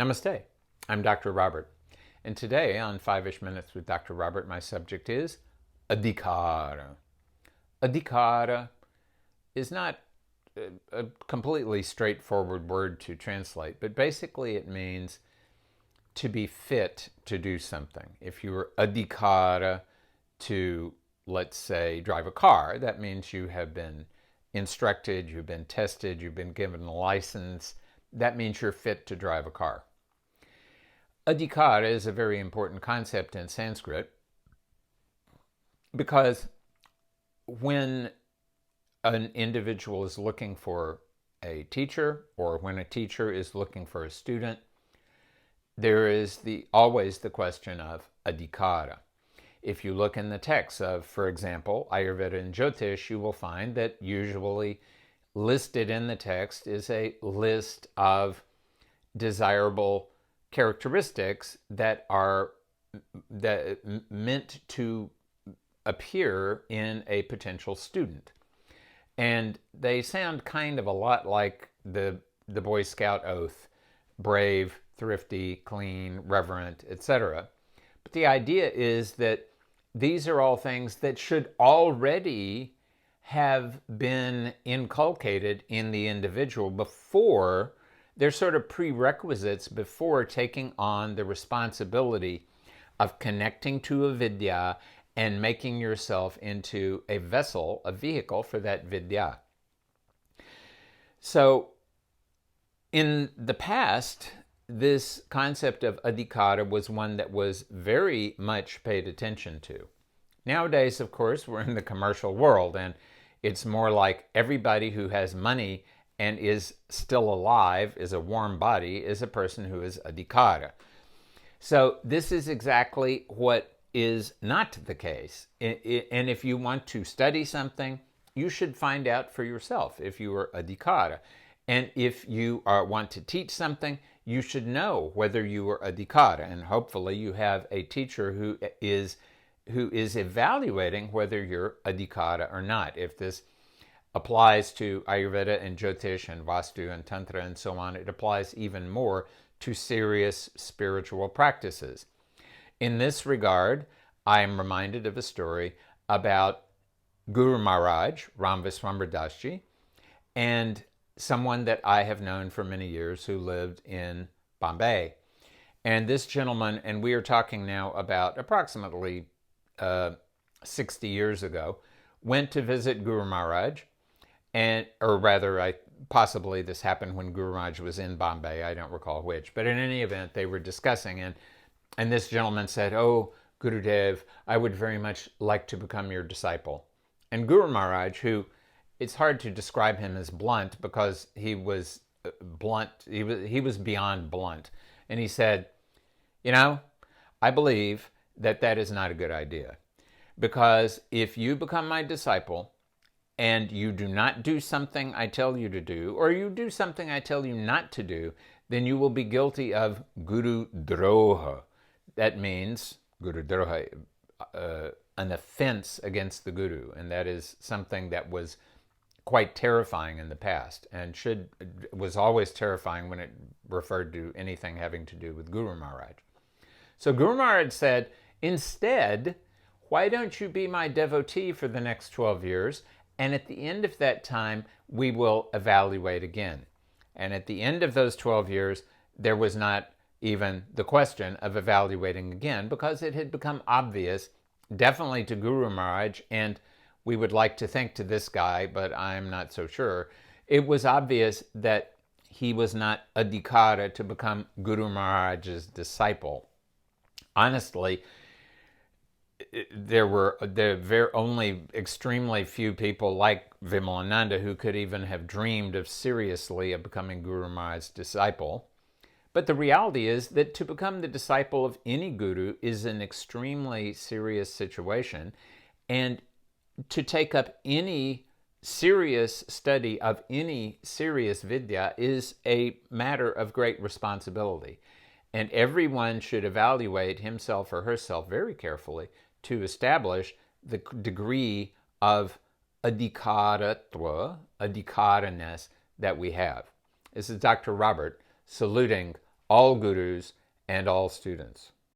Namaste. I'm Dr. Robert, and today on 5-ish Minutes with Dr. Robert, my subject is Adhikara. Adhikara is not a completely straightforward word to translate, but basically it means to be fit to do something. If you were Adhikara to, let's say, drive a car, that means you have been instructed, you've been tested, you've been given a license. That means you're fit to drive a car. Adhikara is a very important concept in Sanskrit because when an individual is looking for a teacher or when a teacher is looking for a student, there is always the question of Adhikara. If you look in the text of, for example, Ayurveda and Jyotish, you will find that usually listed in the text is a list of desirable characteristics that are meant to appear in a potential student. And they sound kind of a lot like the Boy Scout oath: brave, thrifty, clean, reverent, etc. But the idea is that these are all things that should already have been inculcated in the individual before. They're sort of prerequisites before taking on the responsibility of connecting to a vidya and making yourself into a vessel, a vehicle for that vidya. So in the past, this concept of adhikara was one that was very much paid attention to. Nowadays, of course, we're in the commercial world, and it's more like everybody who has money and is still alive, is a warm body, is a person who is adhikara. So this is exactly what is not the case. And if you want to study something, you should find out for yourself if you are adhikara. And if you want to teach something, you should know whether you are adhikara. And hopefully you have a teacher who is evaluating whether you're adhikara or not. If this applies to Ayurveda and Jyotish and Vastu and Tantra and so on, it applies even more to serious spiritual practices. In this regard, I am reminded of a story about Guru Maharaj, Ram Viswambar Das Ji, and someone that I have known for many years who lived in Bombay. And this gentleman, and we are talking now about approximately 60 years ago, went to visit Guru Maharaj, possibly this happened when Guru Maharaj was in Bombay, I don't recall which, but in any event, they were discussing, and this gentleman said, "Oh, Gurudev, I would very much like to become your disciple." And Guru Maharaj, who, it's hard to describe him as blunt because he was blunt, he was beyond blunt. And he said, I believe that is not a good idea. Because if you become my disciple and you do not do something I tell you to do, or you do something I tell you not to do, then you will be guilty of Guru Droha. That means, Guru Droha, an offense against the Guru. And that is something that was quite terrifying in the past and was always terrifying when it referred to anything having to do with Guru Maharaj. So Guru Maharaj said, instead, why don't you be my devotee for the next 12 years? And at the end of that time, we will evaluate again. And at the end of those 12 years, there was not even the question of evaluating again because it had become obvious, definitely to Guru Maharaj, and we would like to think to this guy, but I'm not so sure. It was obvious that he was not adhikara to become Guru Maharaj's disciple. Honestly, there were only extremely few people like Vimalananda who could even have dreamed of seriously of becoming Guru Maharaj's disciple. But the reality is that to become the disciple of any guru is an extremely serious situation, and to take up any serious study of any serious vidya is a matter of great responsibility. And everyone should evaluate himself or herself very carefully to establish the degree of adhikaratva, adhikaraness that we have. This is Dr. Robert saluting all gurus, and all students.